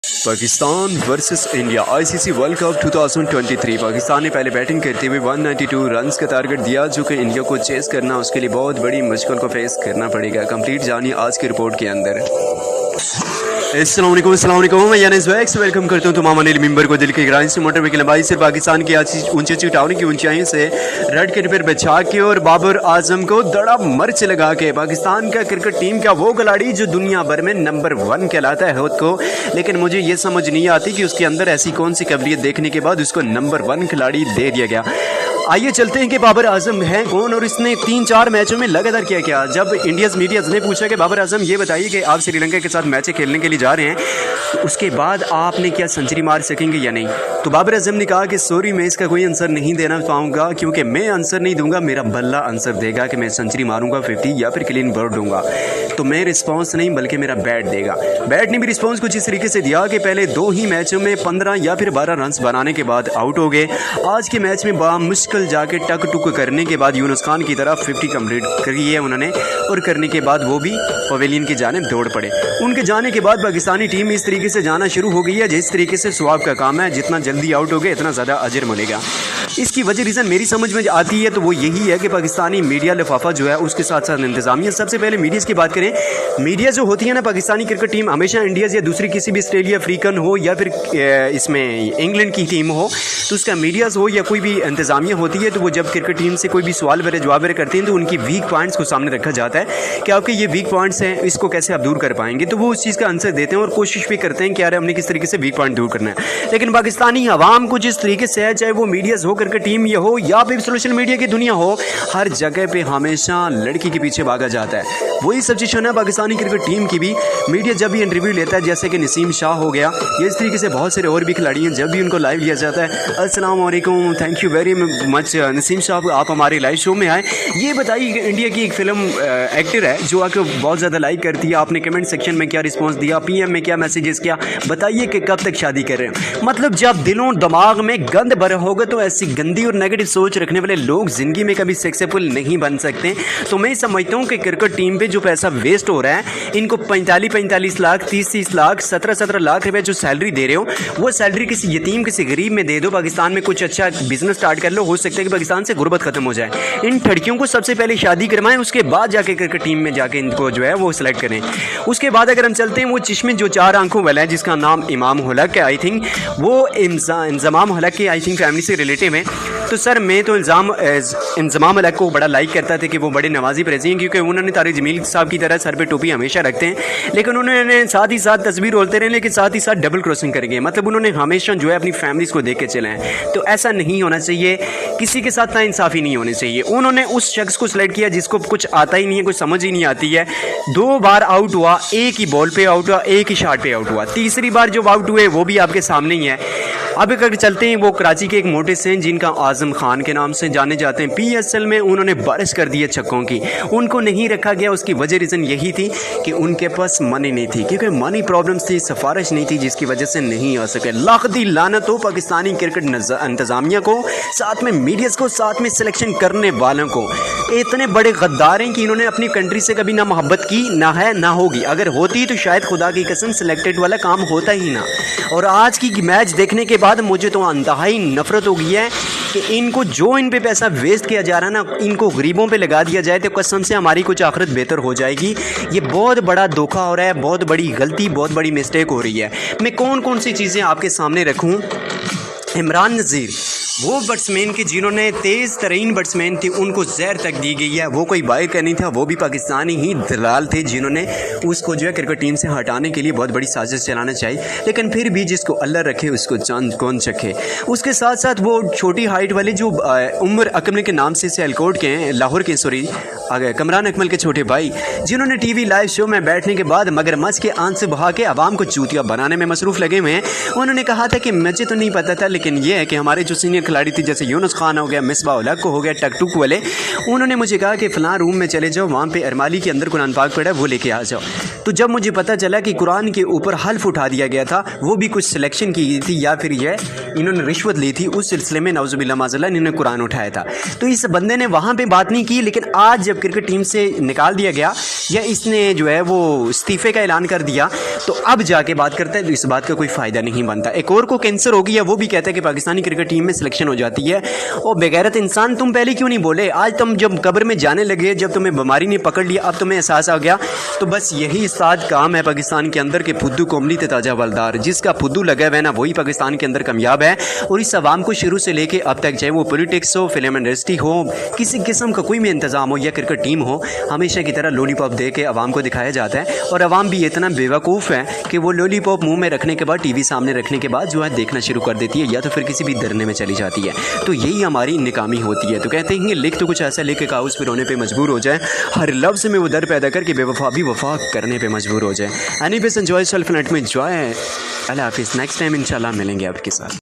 Pakistan versus India ICC world cup 2023। Pakistan ने पहले batting करते हुए 192 रन्स का टारगेट दिया, जो कि इंडिया को चेस करना उसके लिए बहुत बड़ी मुश्किल को फेस करना पड़ेगा। कंप्लीट जानिए आज की रिपोर्ट के अंदर। अस्सलाम वालेकुम, मैं यानिस वैक्स वेलकम करता हूँ तमाम अनिल मेंबर को दिल की गहराई से। मोटरवे की लंबाई से पाकिस्तान की ऊंची टाउन की ऊंचाई से रेड कैप पर बचा के और बाबर आजम को दड़ा मर्च लगा के पाकिस्तान का क्रिकेट टीम का वो खिलाड़ी जो दुनिया भर में नंबर 1 कहलाता है खुद को, लेकिन मुझे ये समझ नहीं आती कि उसके अंदर ऐसी कौन सी काबिलियत देखने के बाद उसको नंबर 1 खिलाड़ी दे दिया गया। आइए चलते हैं कि बाबर आजम है कौन और इसने 3-4 मैचों में लगातार क्या। जब इंडियंस मीडिया ने पूछा कि बाबर आजम ये बताइए कि आप श्रीलंका के साथ मैच खेलने के लिए जा रहे हैं, उसके बाद आपने क्या सेंचुरी मार सकेंगे या नहीं, तो बाबर आजम ने कहा कि सॉरी, मैं इसका कोई आंसर नहीं देना चाहूँगा, क्योंकि मैं आंसर नहीं दूंगा, मेरा बल्ला आंसर देगा कि मैं सेंचुरी मारूंगा 50 या फिर क्लीन बोल्ड दूंगा। तो मैं रिस्पॉन्स नहीं बल्कि मेरा बैट देगा। बैट ने भी रिस्पॉन्स कुछ इस तरीके से दिया कि पहले 2 ही मैचों में 15 या फिर 12 रन बनाने के बाद आउट हो गए। आज के मैच में बड़ा मुश्किल जाके टक टुक करने के बाद यूनुस खान की तरफ 50 कंप्लीट करी है उन्होंने, और करने के बाद वो भी पवेलियन की जानिब दौड़ पड़े। उनके जाने के बाद पाकिस्तानी टीम इस तरीके से जाना शुरू हो गई है जिस तरीके से स्वाब का काम है, जितना जल्दी आउट हो गए इतना ज़्यादा अजर मिलेगा। इसकी वजह रीज़न मेरी समझ में आती है तो वो यही है कि पाकिस्तानी मीडिया लिफाफा जो है उसके साथ साथ इंतजामिया। सबसे पहले मीडिया की बात करें, मीडिया जो होती है ना, पाकिस्तानी क्रिकेट टीम हमेशा इंडिया या दूसरी किसी भी ऑस्ट्रेलिया अफ्रीकन हो या फिर इसमें इंग्लैंड की टीम हो, तो उसका मीडियाज़ हो या कोई भी इंतजामिया होती है, तो वो जब क्रिकेट टीम से कोई भी सवाल वगैरह जवाब वगैरह करते हैं तो उनकी वीक पॉइंट्स को सामने रखा जाता है कि आपके ये वीक पॉइंट्स हैं, इसको कैसे आप दूर कर पाएंगे। तो वो उस चीज़ का आंसर देते हैं और कोशिश भी करते हैं कि यार हमने किस तरीके से वीक पॉइंट दूर करना है। लेकिन पाकिस्तानी अवाम को जिस तरीके से है, चाहे वो मीडियाज़ हो, क्रिकेट टीम ये हो या फिर सोशल मीडिया की दुनिया हो, हर जगह पे हमेशा लड़की के पीछे भागा जाता है। वही सिचुएशन है पाकिस्तानी क्रिकेट टीम की भी। मीडिया जब भी इंटरव्यू लेता है, जैसे कि नसीम शाह हो गया, ये इस तरीके से बहुत सारे और भी खिलाड़ी हैं, जब भी उनको लाइव लिया जाता है, अस्सलाम वालेकुम, thank you very much Naseem Shah, आप हमारे लाइव शो में आए। ये बताइए कि इंडिया की एक फिल्म एक्टर है जो आपको बहुत ज़्यादा लाइक करती है, आपने कमेंट सेक्शन में क्या रिस्पॉन्स दिया, पीएम में क्या मैसेजेस किया, बताइए कि कब तक शादी कर रहे हैं। मतलब जब दिलों दिमाग में गंद भरा होगा तो ऐसी गंदी और नेगेटिव सोच रखने वाले लोग ज़िंदगी में कभी सक्सेसफुल नहीं बन सकते। तो मैं समझता हूँ कि क्रिकेट टीम पे जो पैसा वेस्ट हो रहा है, इनको 45 लाख, 30 लाख, 17 लाख रुपए जो सैलरी दे रहे हो, वो सैलरी किसी यतीम, किसी गरीब में दे दो, पाकिस्तान में कुछ अच्छा बिजनेस स्टार्ट कर लो, हो सकता है कि पाकिस्तान से गुर्बत खत्म हो जाए। इन लड़कियों को सबसे पहले शादी करवाएं, उसके बाद जाके क्रिकेट टीम में जाके इनको जो है वो सिलेक्ट करें। उसके बाद अगर हम चलते हैं, वो चश्मे जो 4 आंखों वाला है जिसका नाम इमाम हलक है, आई थिंक वो इंजमाम हलक की आई थिंक फैमिली से रिलेटिव है। तो सर मैं तो इंजमाम हलक को बड़ा लाइक करता था कि वो बड़े नवाजी प्रेसी हैं, क्योंकि उन्होंने तारिक जमील साहब की तरह सर पे टोपी हमेशा रखते हैं, लेकिन उन्होंने साथ ही साथ तस्वीर बोलते रहे, लेकिन साथ ही साथ डबल क्रॉसिंग करेंगे। मतलब उन्होंने हमेशा जो है अपनी फैमिलीज़ को देख के चले हैं। तो ऐसा नहीं होना चाहिए, किसी के साथ नाइंसाफ़ी नहीं होनी चाहिए। उन्होंने उस शख्स को सिलेक्ट किया जिसको कुछ आता ही नहीं है, कुछ समझ ही नहीं आती है। 2 बार आउट हुआ, एक ही बॉल पे आउट हुआ, एक ही शॉट पे आउट हुआ, तीसरी बार जो आउट हुए वो भी आपके सामने ही है। अब अगर चलते हैं, वो कराची के एक मोटे से जिनका आजम खान के नाम से जाने जाते हैं, पीएसएल में उन्होंने बारिश कर दी है छक्कों की, उनको नहीं रखा गया। उसकी वजह रीज़न यही थी कि उनके पास मनी नहीं थी, क्योंकि मनी प्रॉब्लम्स थी, सिफारिश नहीं थी, जिसकी वजह से नहीं आ सके। लाख दी लानत हो पाकिस्तानी क्रिकेट इंतजामिया को, साथ में मीडियाज़ को, साथ में सिलेक्शन करने वालों को। इतने बड़े गद्दार हैं कि इन्होंने अपनी कंट्री से कभी ना मोहब्बत की, ना है ना होगी। अगर होती तो शायद खुदा की कसम सिलेक्टेड वाला काम होता ही ना। और आज की मैच देखने के बाद मुझे तो अंतहाई नफरत हो गई है कि इनको जो इन पे पैसा वेस्ट किया जा रहा है ना, इनको गरीबों पे लगा दिया जाए तो कसम से हमारी कुछ आखिरत बेहतर हो जाएगी। ये बहुत बड़ा धोखा हो रहा है, बहुत बड़ी गलती, बहुत बड़ी मिस्टेक हो रही है। मैं कौन सी चीज़ें आपके सामने रखूँ। इमरान नज़ीर वो बैट्समैन के जिन्होंने तेज़ तरीन बैट्समैन थे, उनको जहर तक दी गई है। वो कोई बाहर का नहीं था, वो भी पाकिस्तानी ही दलाल थे जिन्होंने उसको जो है क्रिकेट टीम से हटाने के लिए बहुत बड़ी साजिश चलाना चाहिए। लेकिन फिर भी जिसको अल्लाह रखे उसको चांद कौन चखे। उसके साथ साथ वो छोटी हाइट वाले जो उमर अकमल के नाम से सियालकोट के हैं, लाहौर के, सॉरी कमरान अकमल के छोटे भाई, जिन्होंने टीवी लाइव शो में बैठने के बाद मगरमच्छ के आंसू बहा के आवाम को चूतिया बनाने में मसरूफ़ लगे हुए हैं। उन्होंने कहा था कि मुझे तो नहीं पता था, लेकिन ये है कि हमारे जो सीनियर सीनियर खिलाड़ी थी, जैसे यूनुस खान हो गया, मिसबाह उल हक हो गया, टकटुक वाले, उन्होंने मुझे कहा कि फ़लाँ रूम में चले जाओ, वहाँ पे अरमाली के अंदर कुरान पाक पड़ा है, वो लेके आ जाओ। तो जब मुझे पता चला कि कुरान के ऊपर हल्फ उठा दिया गया था, वो भी कुछ सिलेक्शन की गई थी या फिर यह इन्होंने रिश्वत ली थी, उस सिलसिले में नाउज़ुबिल्लाह माज़अल्लाह इन्होंने कुरान उठाया था। तो इस बंदे ने वहाँ पे बात नहीं की, लेकिन आज जब क्रिकेट टीम से निकाल दिया गया या इसने जो है वो इस्तीफ़े का ऐलान कर दिया, तो अब जाके बात करता है, तो इस बात का कोई फ़ायदा नहीं बनता। एक और को कैंसर हो गया, वो भी कहता है कि पाकिस्तानी क्रिकेट टीम में सिलेक्शन हो जाती है। और बेगैरत इंसान, तुम पहले क्यों नहीं बोले? आज तुम जब कब्र में जाने लगे, जब तुम्हें बीमारी ने पकड़ लिया, अब तुम्हें एहसास आ गया। तो बस यही साथ काम है पाकिस्तान के अंदर के फुद्दू कोमली ते ताजा बलदार, जिसका फुद्दू लगा हुआ है ना, वही पाकिस्तान के अंदर कामयाब है। और इस आवाम को शुरू से लेके अब तक, चाहे वो पॉलिटिक्स हो, फिल्म इंडस्ट्री हो, किसी किस्म का कोई भी इंतज़ाम हो या क्रिकेट टीम हो, हमेशा की तरह लॉलीपॉप दे के आवाम को दिखाया जाता है। और आवाम भी इतना बेवकूफ़ है कि वो लॉलीपॉप मुंह में रखने के बाद, टीवी सामने रखने के बाद जो है देखना शुरू कर देती है, या तो फिर किसी भी धरने में चली जाती है। तो यही हमारी नाकामी होती है। तो कहते हैं लिख तो कुछ ऐसा, लिख के कागज़ पर रोने पर मजबूर हो जाए, हर लफ्ज़ में वो दर पैदा करके बेवफा भी वफा करने पर मजबूर हो जाए। एनीवेज एंजॉय सेल्फ नेट में एंजॉय। अल्लाह हाफिज़। नेक्स्ट टाइम इंशाल्लाह मिलेंगे आपके साथ।